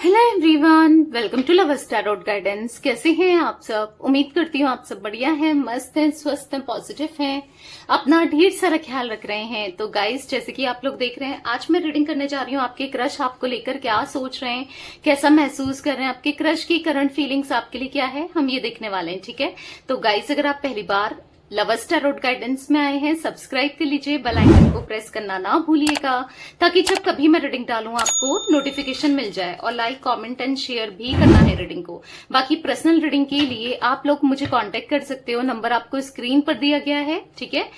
Hello everyone, welcome to lovers tarot guidance. कैसे हैं आप सब? उम्मीद करती हूँ आप सब बढ़िया हैं, मस्त हैं, स्वस्थ हैं, पॉजिटिव हैं, अपना ढेर सारा ख्याल रख रहे हैं। तो गाइस, जैसे कि आप लोग देख रहे हैं, आज मैं रीडिंग करने जा रही हूँ आपके क्रश आपको लेकर क्या सोच रहे हैं, कैसा महसूस कर रहे हैं, आपके क्रश की करंट फीलिंग्स आपके लिए क्या है, हम ये देखने वाले हैं। ठीक है, तो गाइस, अगर आप पहली बार लवर्स टैरोट गाइडेंस में आए हैं, सब्सक्राइब कर लीजिए, बेल आइकन को प्रेस करना ना भूलिएगा, ताकि जब कभी मैं रीडिंग डालूं आपको नोटिफिकेशन मिल जाए। और लाइक, कमेंट एंड शेयर भी करना है रीडिंग को। बाकी पर्सनल रीडिंग के लिए आप लोग मुझे कांटेक्ट कर सकते हो, नंबर आपको स्क्रीन पर दिया गया है। ठीक है,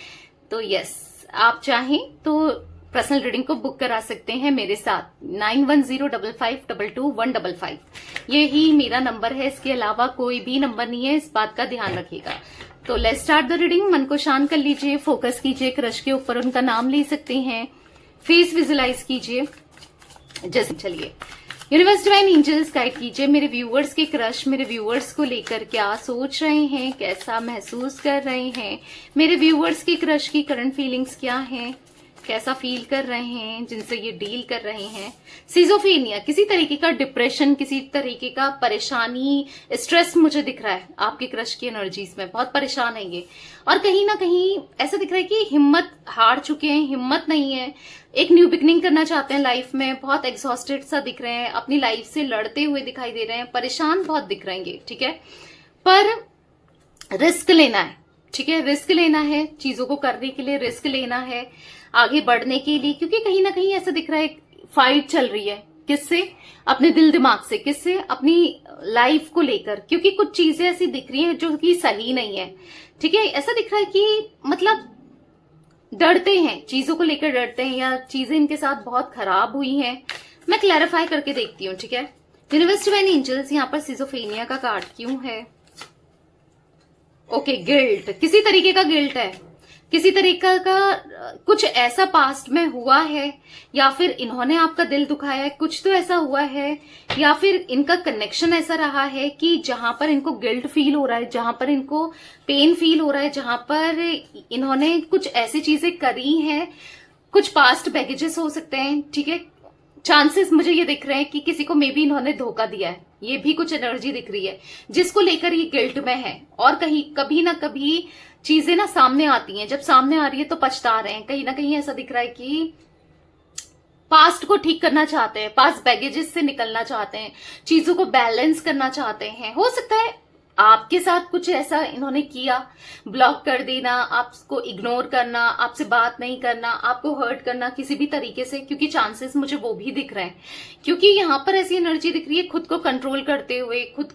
तो यस, आप चाहें तो पर्सनल रीडिंग को बुक करा सकते हैं मेरे साथ। 9105522155 यही मेरा नंबर है, इसके अलावा कोई भी नंबर नहीं है, इस बात का ध्यान रखिएगा। तो लेट्स स्टार्ट द रीडिंग। मन को शांत कर लीजिए, फोकस कीजिए क्रश के ऊपर, उनका नाम ले सकते हैं, फेस विजुलाइज कीजिए। जैसे चलिए, यूनिवर्स डिवाइन एंजल्स गाइड कीजिए मेरे व्यूअर्स के क्रश मेरे व्यूअर्स को लेकर क्या सोच रहे हैं, कैसा महसूस कर रहे हैं, मेरे व्यूअर्स के क्रश की करंट फीलिंग्स क्या हैं, कैसा फील कर रहे हैं जिनसे ये डील कर रहे हैं। सिजोफेनिया, किसी तरीके का डिप्रेशन, किसी तरीके का परेशानी, स्ट्रेस मुझे दिख रहा है आपके क्रश की एनर्जीज में। बहुत परेशान है ये, और कहीं ना कहीं ऐसा दिख रहा है कि हिम्मत हार चुके हैं, हिम्मत नहीं है, एक न्यू बिगनिंग करना चाहते हैं लाइफ में। बहुत एग्जॉस्टेड सा दिख रहे हैं, अपनी लाइफ से लड़ते हुए दिखाई दे रहे हैं, परेशान बहुत दिख रहे हैं। ठीक है, पर रिस्क लेना है। ठीक है, रिस्क लेना है, चीजों को करने के लिए रिस्क लेना है, आगे बढ़ने के लिए। क्योंकि कहीं ना कहीं ऐसा दिख रहा है फाइट चल रही है, किससे? अपने दिल दिमाग से। किससे? अपनी लाइफ को लेकर। क्योंकि कुछ चीजें ऐसी दिख रही हैं जो कि सही नहीं है। ठीक है, ऐसा दिख रहा है कि मतलब डरते हैं, चीजों को लेकर डरते हैं, या चीजें इनके साथ बहुत खराब हुई हैं। मैं क्लैरिफाई करके देखती हूँ। ठीक है, यूनिवर्स डिवाइन एंजल्स, यहाँ पर सिजोफेनिया का कार्ड क्यों है? ओके, गिल्ट, किसी तरीके का गिल्ट है, किसी तरीका का कुछ ऐसा पास्ट में हुआ है, या फिर इन्होंने आपका दिल दुखाया है, कुछ तो ऐसा हुआ है, या फिर इनका कनेक्शन ऐसा रहा है कि जहां पर इनको गिल्ट फील हो रहा है, जहां पर इनको पेन फील हो रहा है, जहां पर इन्होंने कुछ ऐसी चीजें करी हैं, कुछ पास्ट बैगेजेस हो सकते हैं। ठीक है, चांसेस मुझे ये दिख रहे हैं कि किसी को मे बी इन्होंने धोखा दिया है, ये भी कुछ एनर्जी दिख रही है जिसको लेकर ये गिल्ट में है। और कहीं कभी ना कभी चीजें ना सामने आती हैं, जब सामने आ रही है तो पछता रहे हैं। कहीं ना कहीं ऐसा दिख रहा है कि पास्ट को ठीक करना चाहते हैं, पास्ट बैगेजेस से निकलना चाहते हैं, चीजों को बैलेंस करना चाहते हैं। हो सकता है आपके साथ कुछ ऐसा इन्होंने किया, ब्लॉक कर देना, आपको इग्नोर करना, आपसे बात नहीं करना, आपको हर्ट करना किसी भी तरीके से। क्योंकि चांसेस मुझे वो भी दिख रहे हैं, क्योंकि यहां पर ऐसी एनर्जी दिख रही है खुद को कंट्रोल करते हुए, खुद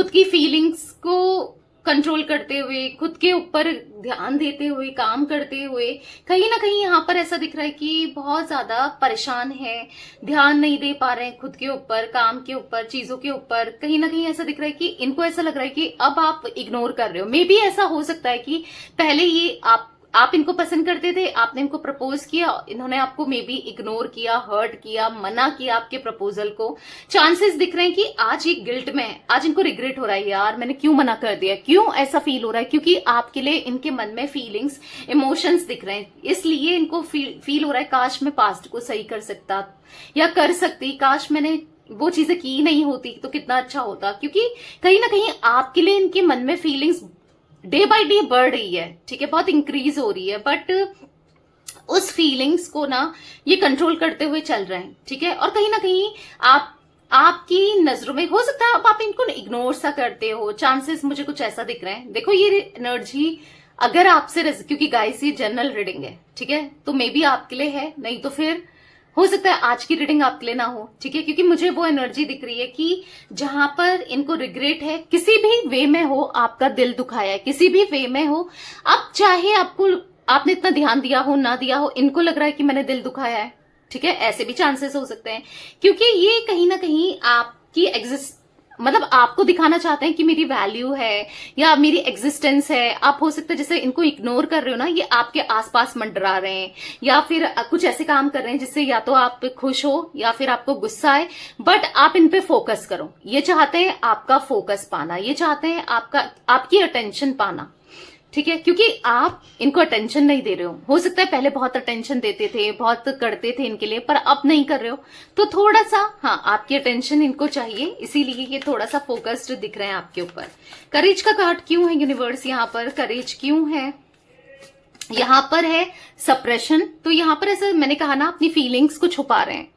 की फीलिंग्स को कंट्रोल करते हुए, खुद के ऊपर ध्यान देते हुए, काम करते हुए। कहीं ना कहीं यहाँ पर ऐसा दिख रहा है कि बहुत ज्यादा परेशान है, ध्यान नहीं दे पा रहे हैं खुद के ऊपर, काम के ऊपर, चीजों के ऊपर। कहीं ना कहीं ऐसा दिख रहा है कि इनको ऐसा लग रहा है कि अब आप इग्नोर कर रहे हो। मे बी ऐसा हो सकता है कि पहले ये आप इनको पसंद करते थे, आपने इनको प्रपोज किया, इन्होंने आपको मे बी इग्नोर किया, हर्ट किया, मना किया आपके प्रपोजल को। चांसेस दिख रहे हैं कि आज ये गिल्ट में है, आज इनको रिग्रेट हो रहा है, यार मैंने क्यों मना कर दिया, क्यों ऐसा फील हो रहा है। क्योंकि आपके लिए इनके मन में फीलिंग्स, इमोशंस दिख रहे हैं, इसलिए इनको फील हो रहा है काश मैं पास्ट को सही कर सकता या कर सकती, काश मैंने वो चीजें की नहीं होती तो कितना अच्छा होता। क्योंकि कहीं ना कहीं आपके लिए इनके मन में फीलिंग्स डे बाय डे बढ़ रही है। ठीक है, बहुत इंक्रीज हो रही है, बट उस फीलिंग्स को ना ये कंट्रोल करते हुए चल रहे हैं। ठीक है, और कहीं ना कहीं आपकी नजरों में हो सकता है आप इनको इग्नोर सा करते हो। चांसेस मुझे कुछ ऐसा दिख रहे हैं। देखो, ये एनर्जी अगर आपसे, क्योंकि गाइस ये जनरल रीडिंग है, ठीक है, तो मे बी आपके लिए है, नहीं तो फिर हो सकता है आज की रीडिंग आपके लिए ना हो। ठीक है, क्योंकि मुझे वो एनर्जी दिख रही है कि जहां पर इनको रिग्रेट है, किसी भी वे में हो, आपका दिल दुखाया है, किसी भी वे में हो, अब चाहे आपने इतना ध्यान दिया हो ना दिया हो, इनको लग रहा है कि मैंने दिल दुखाया है। ठीक है, ऐसे भी चांसेस हो सकते हैं, क्योंकि ये कहीं ना कहीं आपकी मतलब आपको दिखाना चाहते हैं कि मेरी वैल्यू है या मेरी एग्जिस्टेंस है। आप हो सकता है जैसे इनको इग्नोर कर रहे हो ना, ये आपके आसपास मंडरा रहे हैं, या फिर कुछ ऐसे काम कर रहे हैं जिससे या तो आप खुश हो या फिर आपको गुस्सा आए, बट आप इन पे फोकस करो। ये चाहते हैं आपका फोकस पाना, ये चाहते हैं आपकी अटेंशन पाना। ठीक है, क्योंकि आप इनको अटेंशन नहीं दे रहे हो सकता है पहले बहुत अटेंशन देते थे, बहुत करते थे इनके लिए, पर अब नहीं कर रहे हो, तो थोड़ा सा हाँ आपकी अटेंशन इनको चाहिए, इसीलिए ये थोड़ा सा फोकस्ड दिख रहे हैं आपके ऊपर। करेज का कार्ड क्यों है यूनिवर्स यहाँ पर, करेज क्यों है यहाँ पर, है सप्रेशन। तो यहाँ पर ऐसा मैंने कहा ना, अपनी फीलिंग्स को छुपा रहे हैं,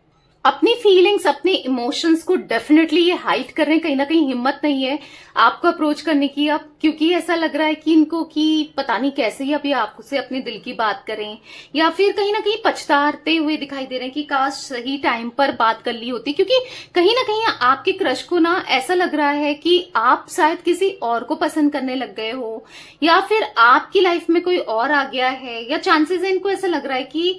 अपनी फीलिंग्स अपने इमोशंस को डेफिनेटली ये हाइड कर रहे हैं, कहीं ना कहीं हिम्मत नहीं है आपको अप्रोच करने की अब, क्योंकि ऐसा लग रहा है कि इनको कि पता नहीं कैसे ही अभी आपसे अपने दिल की बात करें, या फिर कहीं ना कहीं पछताते हुए दिखाई दे रहे हैं कि काश सही टाइम पर बात कर ली होती, क्योंकि कहीं ना कहीं आपके क्रश को ना ऐसा लग रहा है कि आप शायद किसी और को पसंद करने लग गए हो, या फिर आपकी लाइफ में कोई और आ गया है, या चांसेस है इनको ऐसा लग रहा है कि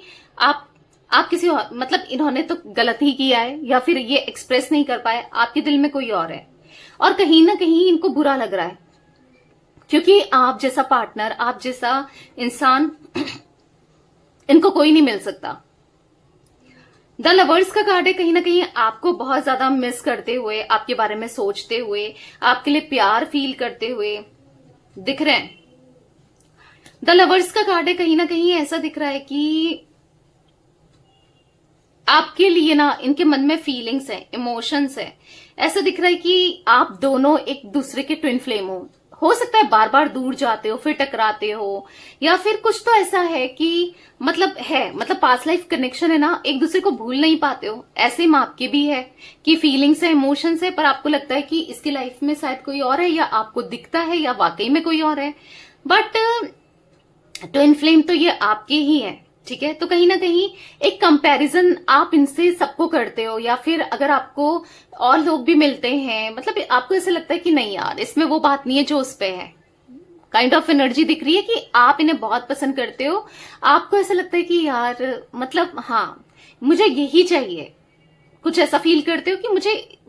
आप किसी और, मतलब इन्होंने तो गलत ही किया है, या फिर ये एक्सप्रेस नहीं कर पाए, आपके दिल में कोई और है, और कहीं ना कहीं इनको बुरा लग रहा है, क्योंकि आप जैसा पार्टनर, आप जैसा इंसान इनको कोई नहीं मिल सकता। द लवर्स का कार्ड है, कहीं ना कहीं आपको बहुत ज्यादा मिस करते हुए, आपके बारे में सोचते हुए, आपके लिए प्यार फील करते हुए दिख रहे हैं। द लवर्स का कार्ड है, कहीं ना कहीं ऐसा दिख रहा है कि आपके लिए ना इनके मन में फीलिंग्स है, इमोशंस है, ऐसा दिख रहा है कि आप दोनों एक दूसरे के ट्विन फ्लेम हो सकता है बार बार दूर जाते हो, फिर टकराते हो, या फिर कुछ तो ऐसा है कि मतलब पास्ट लाइफ कनेक्शन है ना, एक दूसरे को भूल नहीं पाते हो, ऐसे माप के भी है कि फीलिंग्स है, इमोशंस है, पर आपको लगता है कि इसकी लाइफ में शायद कोई और है, या आपको दिखता है या वाकई में कोई और है, बट ट्विन फ्लेम तो ये आपके ही है, ठीक है। तो कहीं ना कहीं एक कंपैरिजन आप इनसे सबको करते हो, या फिर अगर आपको और लोग भी मिलते हैं, मतलब आपको ऐसा लगता है कि नहीं यार इसमें वो बात नहीं है जो उस पे है, काइंड ऑफ एनर्जी दिख रही है कि आप इन्हें बहुत पसंद करते हो, आपको ऐसा लगता है कि यार मतलब हाँ मुझे यही चाहिए, कुछ ऐसा फील करते हो कि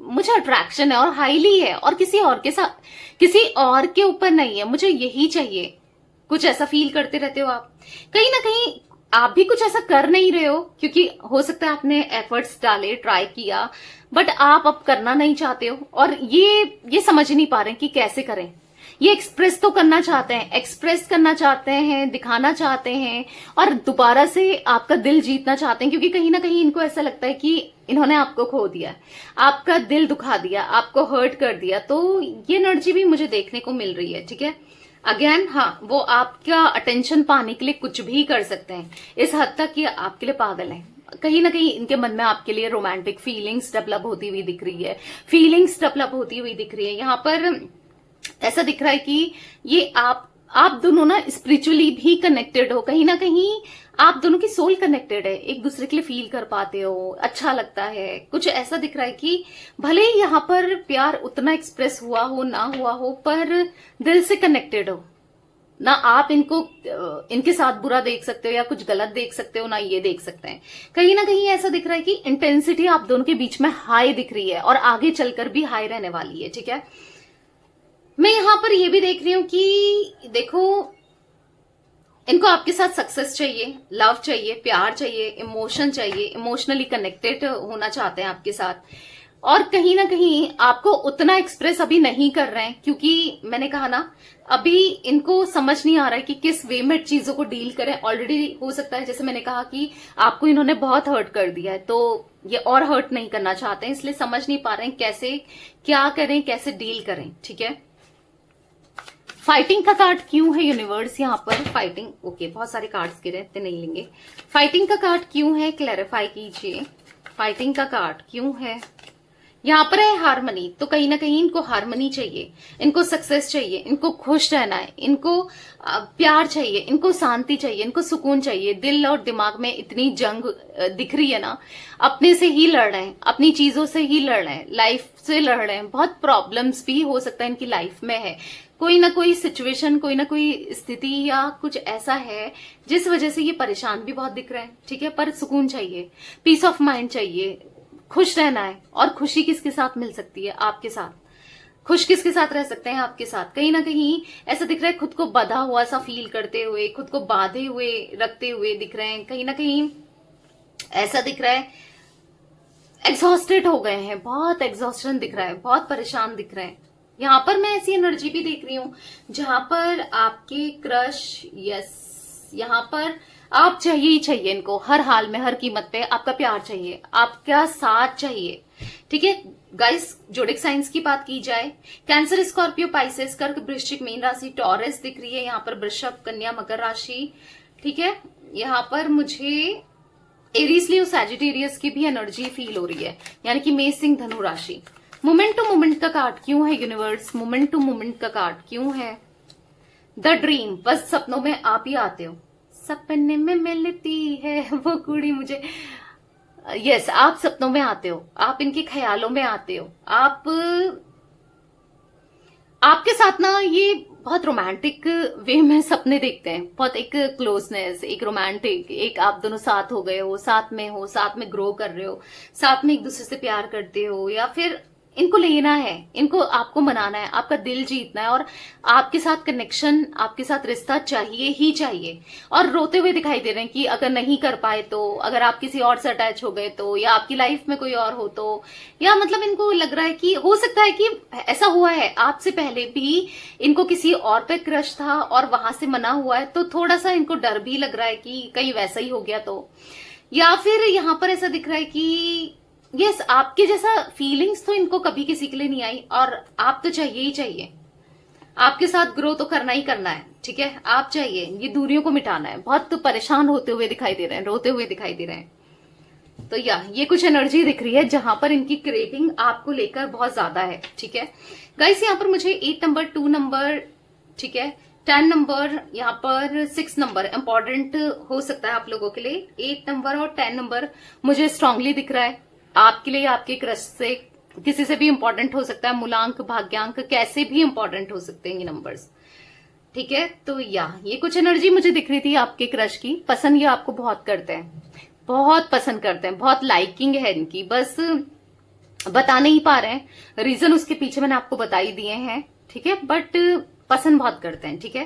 मुझे अट्रैक्शन है और हाईली है, और किसी और के साथ, किसी और के ऊपर नहीं है, मुझे यही चाहिए, कुछ ऐसा फील करते रहते हो आप। कहीं ना कहीं आप भी कुछ ऐसा कर नहीं रहे हो, क्योंकि हो सकता है आपने एफर्ट्स डाले, ट्राई किया, बट आप अब करना नहीं चाहते हो, और ये समझ नहीं पा रहे कि कैसे करें। ये एक्सप्रेस तो करना चाहते हैं, एक्सप्रेस करना चाहते हैं, दिखाना चाहते हैं, और दोबारा से आपका दिल जीतना चाहते हैं, क्योंकि कहीं ना कहीं इनको ऐसा लगता है कि इन्होंने आपको खो दिया, आपका दिल दुखा दिया, आपको हर्ट कर दिया। तो ये एनर्जी भी मुझे देखने को मिल रही है, ठीक है। अगेन हाँ, वो आपका अटेंशन पाने के लिए कुछ भी कर सकते हैं, इस हद तक कि आपके लिए पागल हैं। कहीं ना कहीं इनके मन में आपके लिए रोमांटिक फीलिंग्स डेवलप होती हुई दिख रही है, फीलिंग्स डेवलप होती हुई दिख रही है। यहाँ पर ऐसा दिख रहा है कि ये आप दोनों ना स्पिरिचुअली भी कनेक्टेड हो, कहीं ना कहीं आप दोनों की सोल कनेक्टेड है, एक दूसरे के लिए फील कर पाते हो, अच्छा लगता है, कुछ ऐसा दिख रहा है कि भले ही यहाँ पर प्यार उतना एक्सप्रेस हुआ हो ना हुआ हो, पर दिल से कनेक्टेड हो ना। आप इनके साथ बुरा देख सकते हो या कुछ गलत देख सकते हो ना, ये देख सकते हैं। कहीं ना कहीं ऐसा दिख रहा है कि इंटेंसिटी आप दोनों के बीच में हाई दिख रही है, और आगे चलकर भी हाई रहने वाली है, ठीक है। मैं यहां पर यह भी देख रही हूं कि देखो, इनको आपके साथ सक्सेस चाहिए, लव चाहिए, प्यार चाहिए, इमोशन चाहिए, इमोशनली कनेक्टेड होना चाहते हैं आपके साथ, और कहीं ना कहीं आपको उतना एक्सप्रेस अभी नहीं कर रहे हैं, क्योंकि मैंने कहा ना अभी इनको समझ नहीं आ रहा है कि किस वे में चीजों को डील करें। ऑलरेडी हो सकता है, जैसे मैंने कहा कि आपको इन्होंने बहुत हर्ट कर दिया है, तो ये और हर्ट नहीं करना चाहते हैं, इसलिए समझ नहीं पा रहे हैं कैसे क्या करें, कैसे डील करें, ठीक है। फाइटिंग का कार्ड क्यों है यूनिवर्स यहाँ पर, फाइटिंग, ओके बहुत सारे कार्ड्स गिरे, इतने नहीं लेंगे। फाइटिंग का कार्ड क्यों है, क्लैरिफाई कीजिए। फाइटिंग का कार्ड क्यों है यहाँ पर, है हार्मनी। तो कहीं ना कहीं इनको हार्मनी चाहिए, इनको सक्सेस चाहिए, इनको खुश रहना है, इनको प्यार चाहिए, इनको शांति चाहिए, इनको सुकून चाहिए। दिल और दिमाग में इतनी जंग दिख रही है ना, अपने से ही लड़ रहे हैं, अपनी चीजों से ही लड़ रहे हैं, लाइफ से लड़ रहे हैं। बहुत प्रॉब्लम्स भी हो सकता है इनकी लाइफ में है, कोई ना कोई सिचुएशन, कोई ना कोई स्थिति या कुछ ऐसा है जिस वजह से ये परेशान भी बहुत दिख रहे हैं, ठीक है। पर सुकून चाहिए, पीस ऑफ माइंड चाहिए, खुश रहना है। और खुशी किसके साथ मिल सकती है, आपके साथ। खुश किसके साथ रह सकते हैं, आपके साथ। कहीं ना कहीं ऐसा दिख रहा है खुद को बंधा हुआ सा फील करते हुए, खुद को बांधे हुए रखते हुए दिख रहे हैं। कहीं ना कहीं ऐसा दिख रहा है एग्जॉस्टेड हो गए हैं, बहुत एग्जॉस्टन दिख रहा है, बहुत परेशान दिख रहे हैं, यहाँ पर मैं ऐसी एनर्जी भी देख रही हूँ जहां पर आपके क्रश, यस, यहाँ पर आप चाहिए ही चाहिए इनको, हर हाल में, हर कीमत पे आपका प्यार चाहिए, आपका साथ चाहिए। ठीक है गाइस, जोडिक साइंस की बात की जाए, कैंसर, स्कॉर्पियो, पाइसेस, कर्क, वृश्चिक, मीन राशि, टॉरस दिख रही है यहाँ पर, वृषभ, कन्या, मकर राशि। ठीक है, यहाँ पर मुझे एरीज, लियो, सैजिटेरियस की भी एनर्जी फील हो रही है, यानी कि मेष, सिंह, धनु राशि। मोमेंट टू मोमेंट का कार्ड क्यों है यूनिवर्स? मोमेंट टू मोमेंट का कार्ड क्यों है? द ड्रीम, बस सपनों में आप ही आते हो, सपने में मिलती है वो कुड़ी मुझे। यस, आप सपनों में आते हो, आप इनके ख्यालों में आते हो, आपके साथ ना ये बहुत रोमांटिक वे में सपने देखते हैं, बहुत एक क्लोजनेस, एक रोमांटिक, एक आप दोनों साथ हो गए हो, साथ में ग्रो कर रहे हो, साथ में एक दूसरे से प्यार करते हो, या फिर इनको लेना है, इनको आपको मनाना है, आपका दिल जीतना है, और आपके साथ कनेक्शन, आपके साथ रिश्ता चाहिए ही चाहिए। और रोते हुए दिखाई दे रहे हैं कि अगर नहीं कर पाए तो, अगर आप किसी और से अटैच हो गए तो, या आपकी लाइफ में कोई और हो तो, या मतलब इनको लग रहा है कि हो सकता है कि ऐसा हुआ है आपसे पहले भी इनको किसी और पे क्रश था और वहां से मना हुआ है, तो थोड़ा सा इनको डर भी लग रहा है कि कहीं वैसा ही हो गया तो, या फिर यहां पर ऐसा दिख रहा है कि यस, आपके जैसा फीलिंग्स तो इनको कभी किसी के लिए नहीं आई, और आप तो चाहिए ही चाहिए, आपके साथ ग्रो तो करना ही करना है। ठीक है, आप चाहिए, ये दूरियों को मिटाना है। बहुत तो परेशान होते हुए दिखाई दे रहे हैं, रोते हुए दिखाई दे रहे हैं। तो ये कुछ एनर्जी दिख रही है जहां पर इनकी क्रेविंग आपको लेकर बहुत ज्यादा है। ठीक है गाइस, यहाँ पर मुझे 8 नंबर, 2 नंबर, ठीक है, 10 नंबर, यहाँ पर 6 नंबर इंपॉर्टेंट हो सकता है आप लोगों के लिए। 8 नंबर और 10 नंबर मुझे स्ट्रांगली दिख रहा है आपके लिए, आपके क्रश से, किसी से भी इंपॉर्टेंट हो सकता है, मूलांक, भाग्यांक, कैसे भी इंपॉर्टेंट हो सकते हैं ये नंबर्स। ठीक है, तो ये कुछ एनर्जी मुझे दिख रही थी आपके क्रश की। पसंद ये आपको बहुत करते हैं, बहुत पसंद करते हैं, बहुत लाइकिंग है इनकी, बस बता नहीं पा रहे हैं रीजन, उसके पीछे मैंने आपको बता ही दिए हैं। ठीक है, बट पसंद बहुत करते हैं। ठीक है,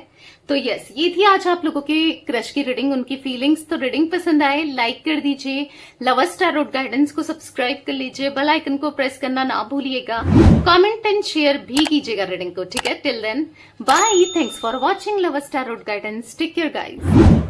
तो यस, ये थी आज आप लोगों के क्रश की रीडिंग, उनकी फीलिंग्स। तो रीडिंग पसंद आए लाइक कर दीजिए, लवर्स टैरोट गाइडेंस को सब्सक्राइब कर लीजिए, बेल आइकन को प्रेस करना ना भूलिएगा, कमेंट एंड शेयर भी कीजिएगा रीडिंग को। ठीक है, till then bye, thanks for watching lovers tarot guidance, take care guys.